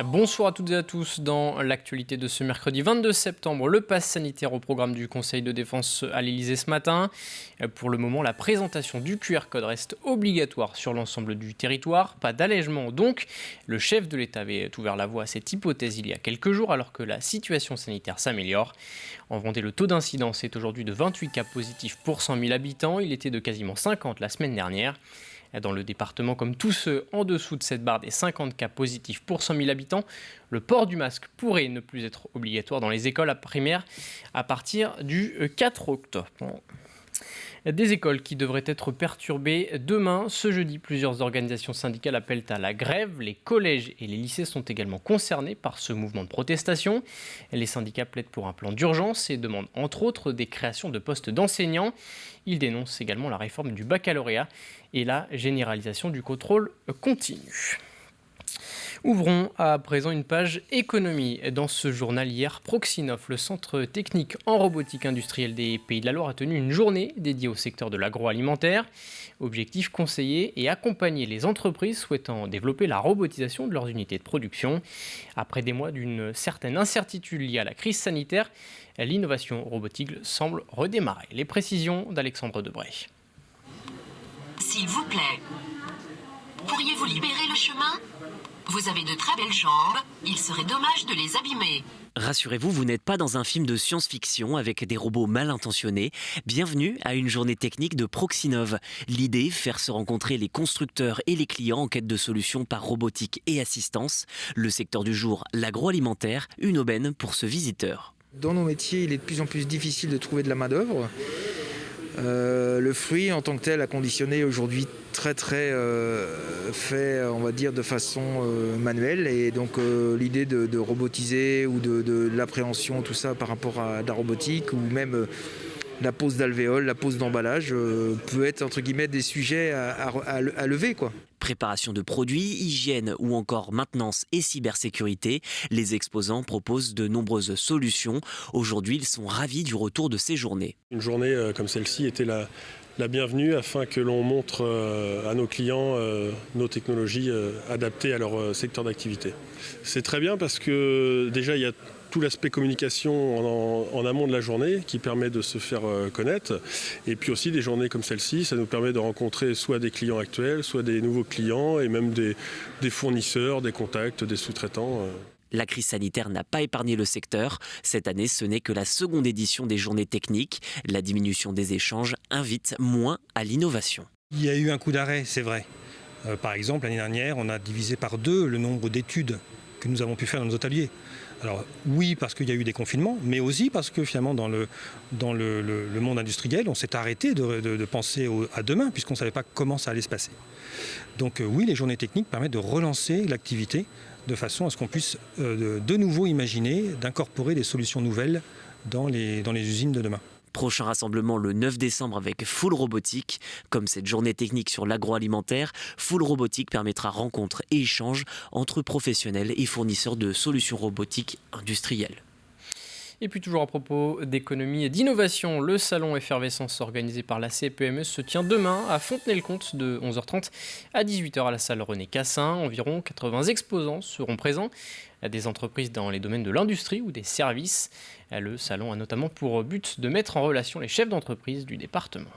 Bonsoir à toutes et à tous. Dans l'actualité de ce mercredi 22 septembre, le pass sanitaire au programme du Conseil de défense à l'Elysée ce matin. Pour le moment, la présentation du QR code reste obligatoire sur l'ensemble du territoire. Pas d'allègement donc. Le chef de l'État avait ouvert la voie à cette hypothèse il y a quelques jours alors que la situation sanitaire s'améliore. En Vendée, le taux d'incidence est aujourd'hui de 28 cas positifs pour 100 000 habitants. Il était de quasiment 50 la semaine dernière. Dans le département, comme tous ceux en dessous de cette barre des 50 cas positifs pour 100 000 habitants, le port du masque pourrait ne plus être obligatoire dans les écoles primaires à partir du 4 octobre. Des écoles qui devraient être perturbées demain. Ce jeudi, plusieurs organisations syndicales appellent à la grève. Les collèges et les lycées sont également concernés par ce mouvement de protestation. Les syndicats plaident pour un plan d'urgence et demandent entre autres des créations de postes d'enseignants. Ils dénoncent également la réforme du baccalauréat et la généralisation du contrôle continu. Ouvrons à présent une page économie. Dans ce journal hier, Proxinov, le centre technique en robotique industrielle des Pays de la Loire, a tenu une journée dédiée au secteur de l'agroalimentaire. Objectif, conseiller et accompagner les entreprises souhaitant développer la robotisation de leurs unités de production. Après des mois d'une certaine incertitude liée à la crise sanitaire, l'innovation robotique semble redémarrer. Les précisions d'Alexandre Debray. S'il vous plaît, pourriez-vous libérer le chemin ? Vous avez de très belles jambes, il serait dommage de les abîmer. Rassurez-vous, vous n'êtes pas dans un film de science-fiction avec des robots mal intentionnés. Bienvenue à une journée technique de Proxinov. L'idée, faire se rencontrer les constructeurs et les clients en quête de solutions par robotique et assistance. Le secteur du jour, l'agroalimentaire, une aubaine pour ce visiteur. Dans nos métiers, il est de plus en plus difficile de trouver de la main-d'œuvre. Le fruit en tant que tel a conditionné aujourd'hui très fait, on va dire, de façon manuelle, et donc l'idée de robotiser ou de l'appréhension, tout ça par rapport à la robotique ou même la pose d'alvéole, la pose d'emballage peut être entre guillemets des sujets à lever, quoi. Préparation de produits, hygiène ou encore maintenance et cybersécurité, les exposants proposent de nombreuses solutions. Aujourd'hui, ils sont ravis du retour de ces journées. Une journée comme celle-ci était la bienvenue afin que l'on montre à nos clients nos technologies adaptées à leur secteur d'activité. C'est très bien parce que déjà il y a tout l'aspect communication en amont de la journée qui permet de se faire connaître. Et puis aussi des journées comme celle-ci, ça nous permet de rencontrer soit des clients actuels, soit des nouveaux clients et même des fournisseurs, des contacts, des sous-traitants. La crise sanitaire n'a pas épargné le secteur. Cette année, ce n'est que la seconde édition des journées techniques. La diminution des échanges invite moins à l'innovation. Il y a eu un coup d'arrêt, c'est vrai. Par exemple, l'année dernière, on a divisé par 2 le nombre d'études que nous avons pu faire dans nos ateliers. Alors oui, parce qu'il y a eu des confinements, mais aussi parce que finalement dans le monde industriel, on s'est arrêté de penser à demain, puisqu'on ne savait pas comment ça allait se passer. Donc oui, les journées techniques permettent de relancer l'activité de façon à ce qu'on puisse de nouveau imaginer d'incorporer des solutions nouvelles dans les usines de demain. Prochain rassemblement le 9 décembre avec Full Robotique. Comme cette journée technique sur l'agroalimentaire, Full Robotique permettra rencontres et échanges entre professionnels et fournisseurs de solutions robotiques industrielles. Et puis toujours à propos d'économie et d'innovation, le salon Effervescence organisé par la CPME se tient demain à Fontenay-le-Comte de 11h30 à 18h à la salle René Cassin. Environ 80 exposants seront présents, des entreprises dans les domaines de l'industrie ou des services. Le salon a notamment pour but de mettre en relation les chefs d'entreprise du département.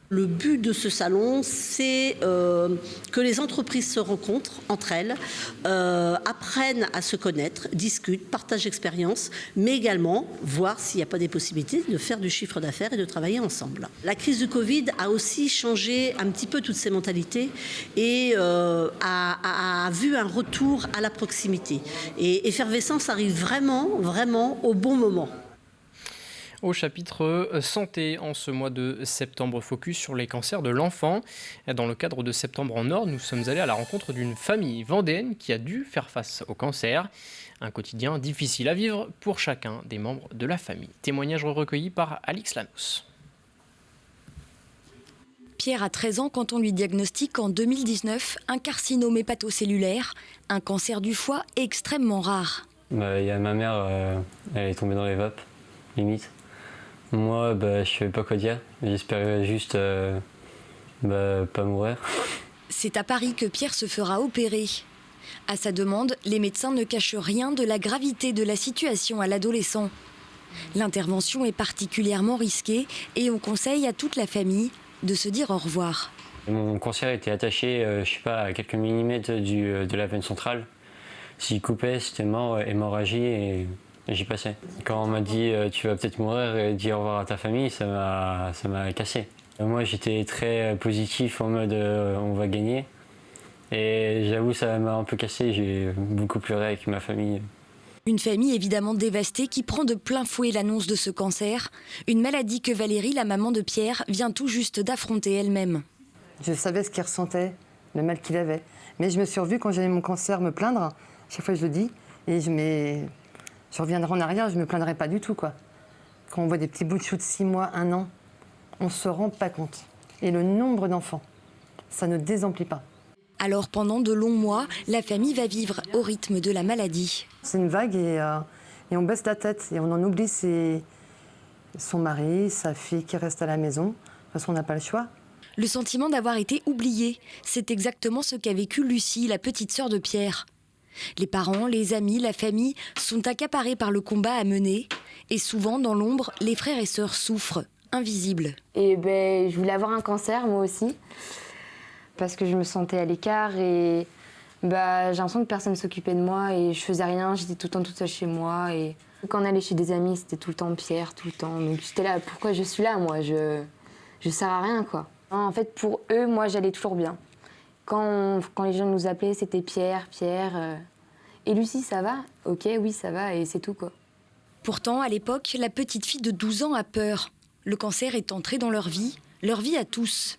Le but de ce salon, c'est que les entreprises se rencontrent entre elles, apprennent à se connaître, discutent, partagent l'expérience, mais également voir s'il n'y a pas des possibilités de faire du chiffre d'affaires et de travailler ensemble. La crise du Covid a aussi changé un petit peu toutes ces mentalités et a vu un retour à la proximité. Et Effervescence arrive vraiment au bon moment. Au chapitre santé, en ce mois de septembre, focus sur les cancers de l'enfant. Dans le cadre de Septembre en Or, nous sommes allés à la rencontre d'une famille vendéenne qui a dû faire face au cancer. Un quotidien difficile à vivre pour chacun des membres de la famille. Témoignage recueilli par Alix Lanos. Pierre a 13 ans quand on lui diagnostique en 2019 un carcinome hépatocellulaire, un cancer du foie extrêmement rare. Il y a ma mère, elle est tombée dans les vapes, limite. Moi, je ne savais pas quoi dire. J'espérais juste pas mourir. C'est à Paris que Pierre se fera opérer. À sa demande, les médecins ne cachent rien de la gravité de la situation à l'adolescent. L'intervention est particulièrement risquée et on conseille à toute la famille de se dire au revoir. Mon cancer était attaché, à quelques millimètres de la veine centrale. S'il coupait, c'était mort, hémorragie et j'y passais. Quand on m'a dit tu vas peut-être mourir et dire au revoir à ta famille, ça m'a cassé. Moi j'étais très positif en mode on va gagner. Et j'avoue ça m'a un peu cassé, j'ai beaucoup pleuré avec ma famille. Une famille évidemment dévastée qui prend de plein fouet l'annonce de ce cancer. Une maladie que Valérie, la maman de Pierre, vient tout juste d'affronter elle-même. Je savais ce qu'il ressentait, le mal qu'il avait. Mais je me suis revue quand j'avais mon cancer me plaindre. Chaque fois je le dis. Et je reviendrai en arrière, je ne me plaindrai pas du tout, quoi. Quand on voit des petits bouts de chou de 6 mois, 1 an, on ne se rend pas compte. Et le nombre d'enfants, ça ne désemplit pas. Alors pendant de longs mois, la famille va vivre au rythme de la maladie. C'est une vague et on baisse la tête et on en oublie son mari, sa fille qui reste à la maison. De toute façon, on n'a pas le choix. Le sentiment d'avoir été oublié, c'est exactement ce qu'a vécu Lucie, la petite sœur de Pierre. Les parents, les amis, la famille sont accaparés par le combat à mener. Et souvent, dans l'ombre, les frères et sœurs souffrent, invisibles. Et je voulais avoir un cancer, moi aussi. Parce que je me sentais à l'écart et j'ai l'impression que personne ne s'occupait de moi et je faisais rien, j'étais tout le temps toute seule chez moi. Et quand on allait chez des amis, c'était tout le temps Pierre, tout le temps. Donc j'étais là, pourquoi je suis là, moi je sers à rien, quoi. En fait, pour eux, moi, j'allais toujours bien. Quand les gens nous appelaient, c'était Pierre. Et Lucie, ça va? Ok, oui, ça va, et c'est tout, quoi. Pourtant, à l'époque, la petite fille de 12 ans a peur. Le cancer est entré dans leur vie à tous.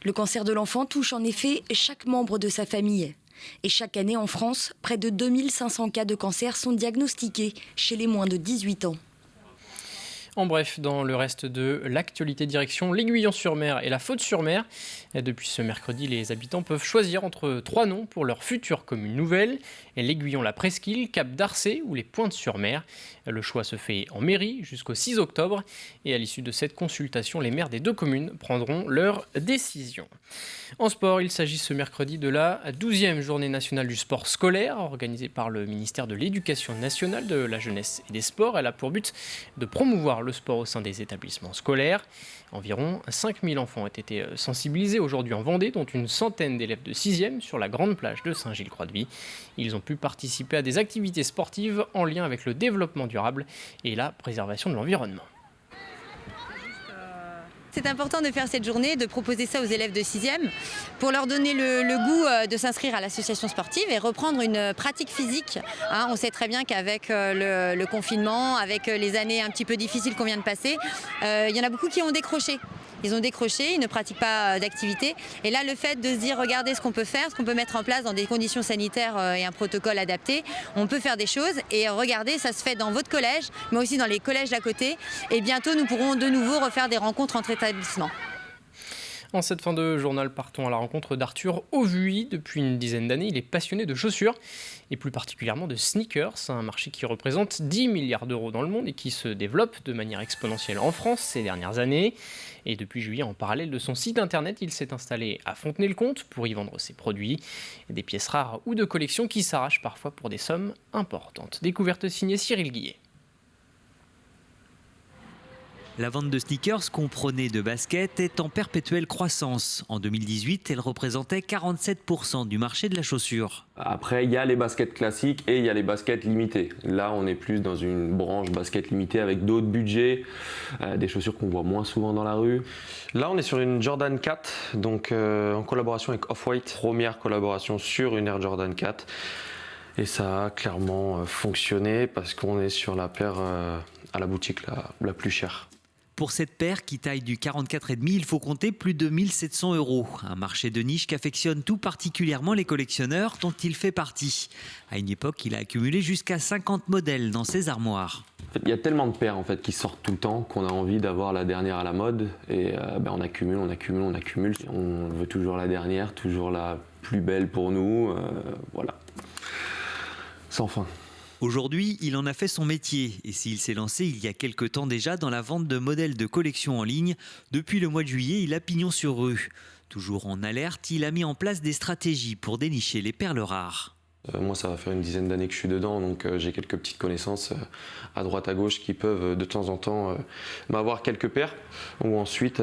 Le cancer de l'enfant touche en effet chaque membre de sa famille. Et chaque année en France, près de 2500 cas de cancer sont diagnostiqués chez les moins de 18 ans. En bref, dans le reste de l'actualité, direction l'Aiguillon-sur-Mer et la Faute-sur-Mer. Depuis ce mercredi, les habitants peuvent choisir entre 3 noms pour leur future commune nouvelle. L'Aiguillon-la-Presqu'île, Cap d'Arcé ou les Pointes-sur-Mer. Le choix se fait en mairie jusqu'au 6 octobre. Et à l'issue de cette consultation, les maires des 2 communes prendront leur décision. En sport, il s'agit ce mercredi de la 12e journée nationale du sport scolaire, organisée par le ministère de l'Éducation nationale, de la jeunesse et des sports. Elle a pour but de promouvoir le sport au sein des établissements scolaires. Environ 5000 enfants ont été sensibilisés aujourd'hui en Vendée, dont une centaine d'élèves de 6e sur la grande plage de Saint-Gilles-Croix-de-Vie. Ils ont pu participer à des activités sportives en lien avec le développement durable et la préservation de l'environnement. C'est important de faire cette journée, de proposer ça aux élèves de 6e pour leur donner le goût de s'inscrire à l'association sportive et reprendre une pratique physique. On sait très bien qu'avec le confinement, avec les années un petit peu difficiles qu'on vient de passer, il y en a beaucoup qui ont décroché. Ils ont décroché, ils ne pratiquent pas d'activité. Et là, le fait de se dire, regardez ce qu'on peut faire, ce qu'on peut mettre en place dans des conditions sanitaires et un protocole adapté, on peut faire des choses. Et regardez, ça se fait dans votre collège, mais aussi dans les collèges d'à côté. Et bientôt, nous pourrons de nouveau refaire des rencontres entre établissements. En cette fin de journal, partons à la rencontre d'Arthur Auvuy. Depuis une dizaine d'années, il est passionné de chaussures et plus particulièrement de sneakers, un marché qui représente 10 milliards d'euros dans le monde et qui se développe de manière exponentielle en France ces dernières années. Et depuis juillet, en parallèle de son site internet, il s'est installé à Fontenay-le-Comte pour y vendre ses produits. Des pièces rares ou de collection qui s'arrachent parfois pour des sommes importantes. Découverte signée Cyril Guillet. La vente de sneakers, comprenez de baskets, est en perpétuelle croissance. En 2018, elle représentait 47% du marché de la chaussure. Après, il y a les baskets classiques et il y a les baskets limitées. Là, on est plus dans une branche basket limitée avec d'autres budgets, des chaussures qu'on voit moins souvent dans la rue. Là, on est sur une Jordan 4, donc en collaboration avec Off-White. Première collaboration sur une Air Jordan 4. Et ça a clairement fonctionné parce qu'on est sur la paire à la boutique la plus chère. Pour cette paire qui taille du 44,5, il faut compter plus de 1 700 €. Un marché de niche qu'affectionnent tout particulièrement les collectionneurs dont il fait partie. À une époque, il a accumulé jusqu'à 50 modèles dans ses armoires. Il y a tellement de paires qui sortent tout le temps qu'on a envie d'avoir la dernière à la mode. Et on accumule. On veut toujours la dernière, toujours la plus belle pour nous. Voilà. Sans fin. Aujourd'hui, il en a fait son métier et s'il s'est lancé il y a quelque temps déjà dans la vente de modèles de collection en ligne, depuis le mois de juillet, il a pignon sur rue. Toujours en alerte, il a mis en place des stratégies pour dénicher les perles rares. Moi, ça va faire une dizaine d'années que je suis dedans, donc j'ai quelques petites connaissances à droite à gauche qui peuvent de temps en temps m'avoir quelques paires, ou ensuite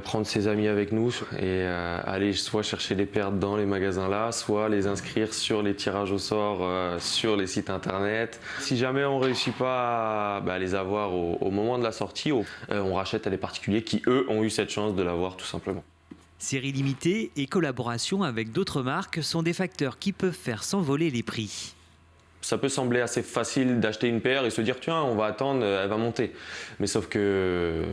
prendre ses amis avec nous et aller soit chercher les paires dans les magasins là, soit les inscrire sur les tirages au sort sur les sites internet. Si jamais on ne réussit pas à les avoir au moment de la sortie, on rachète à des particuliers qui, eux, ont eu cette chance de l'avoir tout simplement. Série limitée et collaboration avec d'autres marques sont des facteurs qui peuvent faire s'envoler les prix. Ça peut sembler assez facile d'acheter une paire et se dire tiens, on va attendre, elle va monter. Mais sauf que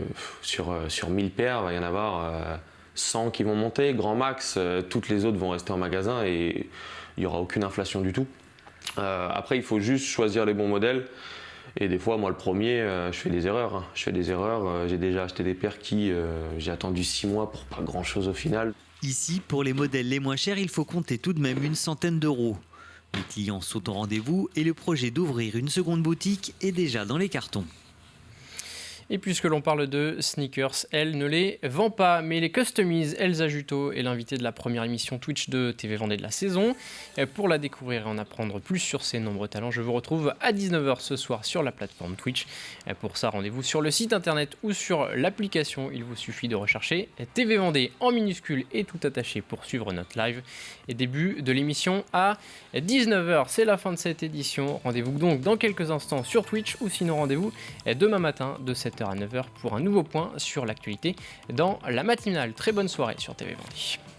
sur 1000 paires, il va y en avoir 100 qui vont monter, grand max, toutes les autres vont rester en magasin et il n'y aura aucune inflation du tout. Après, il faut juste choisir les bons modèles. Et des fois, moi, le premier, je fais des erreurs. J'ai déjà acheté des paires qui j'ai attendu 6 mois pour pas grand-chose au final. Ici, pour les modèles les moins chers, il faut compter tout de même une centaine d'euros. Les clients sont au rendez-vous et le projet d'ouvrir une seconde boutique est déjà dans les cartons. Et puisque l'on parle de sneakers, elle ne les vend pas, mais les customise. Elsa Juteau est l'invitée de la première émission Twitch de TV Vendée de la saison. Pour la découvrir et en apprendre plus sur ses nombreux talents, je vous retrouve à 19h ce soir sur la plateforme Twitch. Pour ça, rendez-vous sur le site internet ou sur l'application. Il vous suffit de rechercher TV Vendée en minuscule et tout attaché pour suivre notre live. Et début de l'émission à 19h. C'est la fin de cette édition. Rendez-vous donc dans quelques instants sur Twitch ou sinon rendez-vous demain matin de 7h à 9h pour un nouveau point sur l'actualité dans la matinale. Très bonne soirée sur TV Vendée.